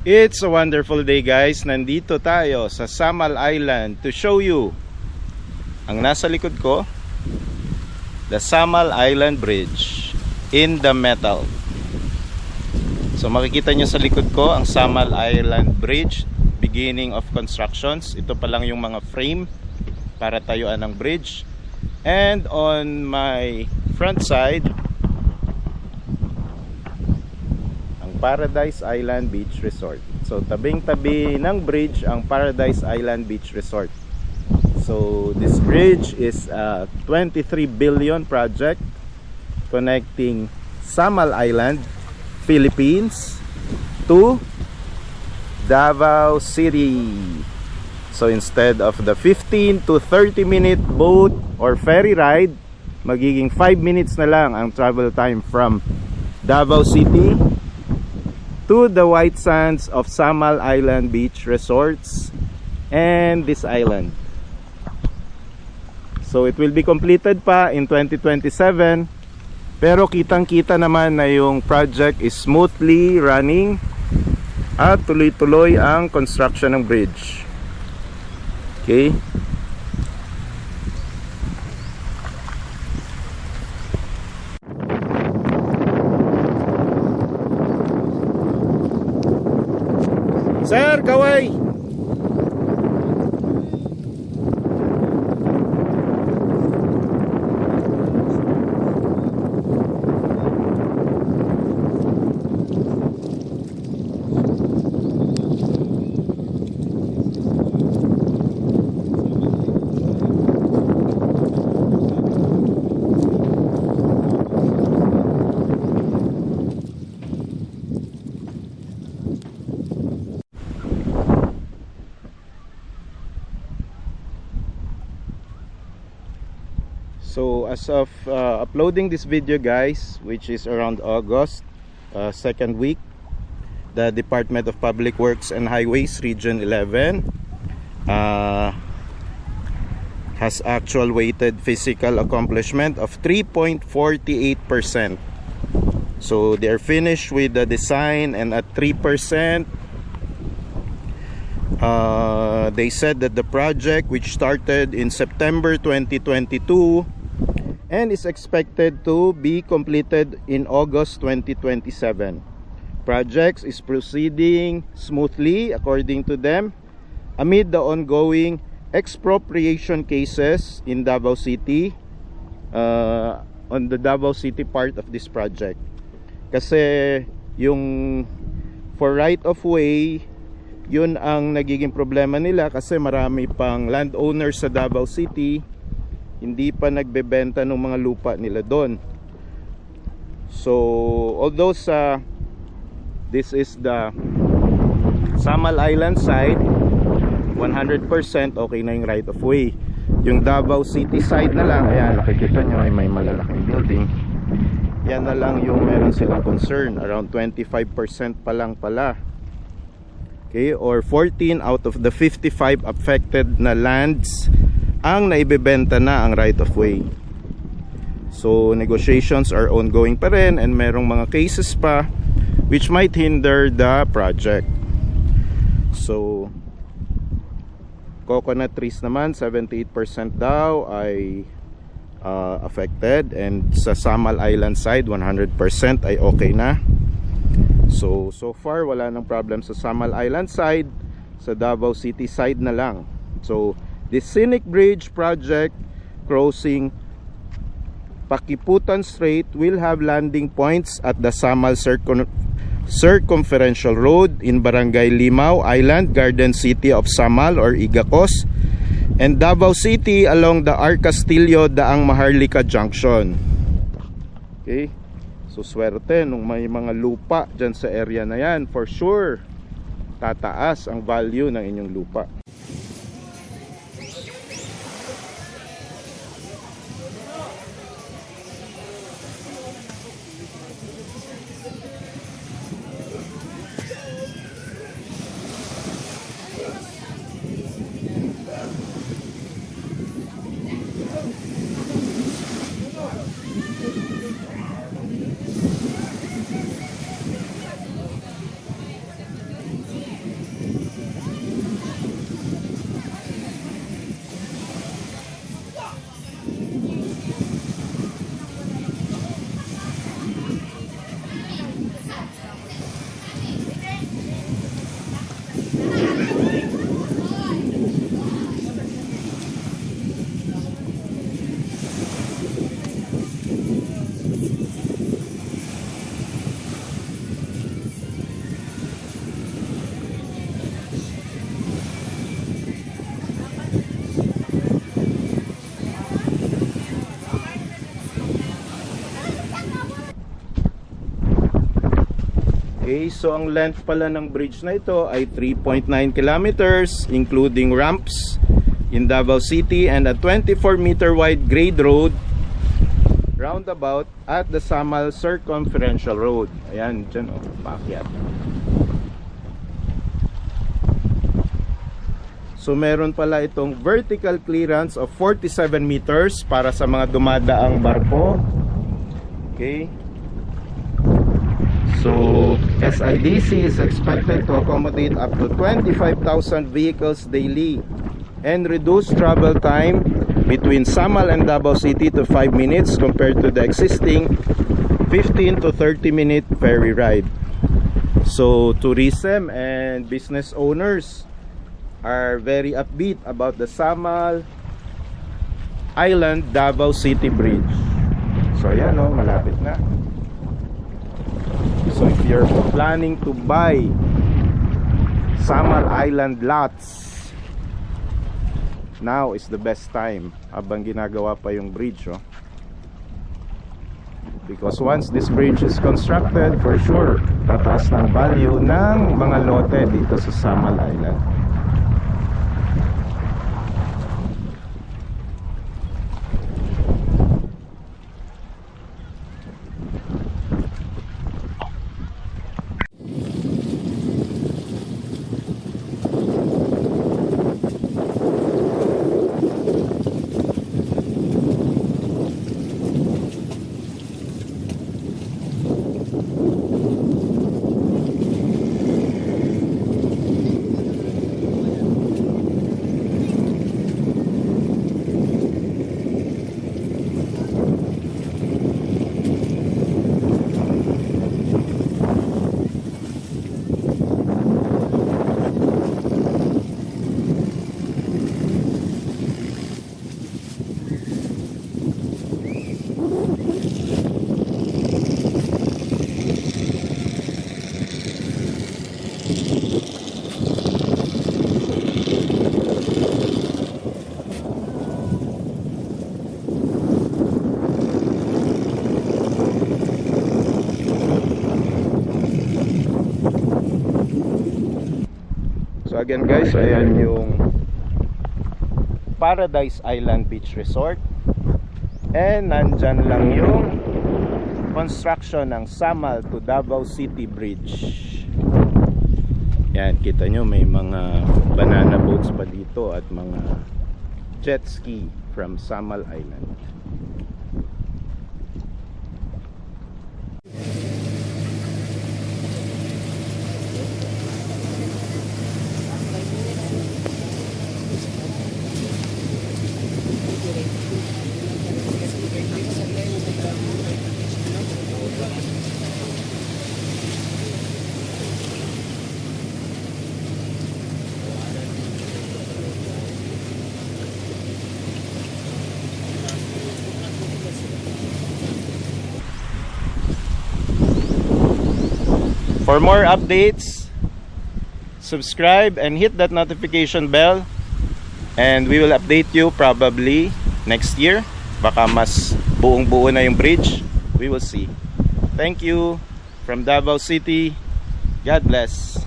It's a wonderful day, guys. Nandito tayo sa Samal Island to show you ang nasa likod ko, the Samal Island Bridge in the metal. So makikita nyo sa likod ko ang Samal Island Bridge, beginning of constructions. Ito pa lang yung mga frame para tayuan ng bridge. And on my front side, Paradise Island Beach Resort. So tabing-tabi ng bridge ang Paradise Island Beach Resort. So this bridge is a 23 billion project connecting Samal Island, Philippines to Davao City. So instead of the 15 to 30 minute boat or ferry ride, magiging 5 minutes na lang ang travel time from Davao City to the white sands of Samal Island Beach Resorts and this island. So it will be completed pa in 2027, pero kitang-kita naman na yung project is smoothly running at tuloy-tuloy ang construction ng bridge. Okay? Sir, kaway! So as of uploading this video, guys, which is around August, second week, the Department of Public Works and Highways Region 11 has actual weighted physical accomplishment of 3.48%. So they are finished with the design, and at 3%, they said that the project, which started in September 2022 and is expected to be completed in August 2027. Projects is proceeding smoothly according to them amid the ongoing expropriation cases in Davao City, on the Davao City part of this project. Kasi yung for right of way, yun ang nagiging problema nila, kasi marami pang landowners sa Davao City hindi pa nagbebenta ng mga lupa nila doon. So although this is the Samal Island side, 100% okay na yung right of way. Yung Davao City side na lang, ayan, nakikita nyo ay may malalaking building. Yan na lang yung meron silang concern, around 25% pa lang pala. Okay, or 14 out of the 55 affected na lands ang naibebenta na ang right of way. So negotiations are ongoing pa rin, and merong mga cases pa which might hinder the project. So coconut trees naman, 78% daw ay affected, and sa Samal Island side 100% ay okay na. So far wala nang problem sa Samal Island side, sa Davao City side na lang. So the Scenic Bridge project crossing Pakiputan Strait will have landing points at the Samal Circumferential Road in Barangay Limao Island, Garden City of Samal or Igacos, and Davao City along the R. Castillo Daang Maharlika Junction. Okay, so swerte nung may mga lupa dyan sa area na yan, for sure tataas ang value ng inyong lupa. Okay, so ang length pala ng bridge na ito ay 3.9 kilometers including ramps in Davao City and a 24-meter wide grade road roundabout at the Samal Circumferential Road. Ayan, dyan o, paakyat. So meron pala itong vertical clearance of 47 meters para sa mga dumadaang barko. Okay. So SIDC is expected to accommodate up to 25,000 vehicles daily and reduce travel time between Samal and Davao City to 5 minutes compared to the existing 15 to 30 minute ferry ride. So tourism and business owners are very upbeat about the Samal Island Davao City Bridge. So ayan o, malapit na. So if you're planning to buy Samal Island lots, now is the best time habang ginagawa pa yung bridge, oh. Because once this bridge is constructed, for sure tataas ng value ng mga lote dito sa Samal Island. So again guys, ayan yung Paradise Island Beach Resort. And nandyan lang yung construction ng Samal to Davao City Bridge. Yan, kita nyo may mga banana boats pa dito at mga jet ski from Samal Island. For more updates, subscribe and hit that notification bell, and we will update you probably next year. Baka mas buong-buo na yung bridge. We will see. Thank you from Davao City. God bless.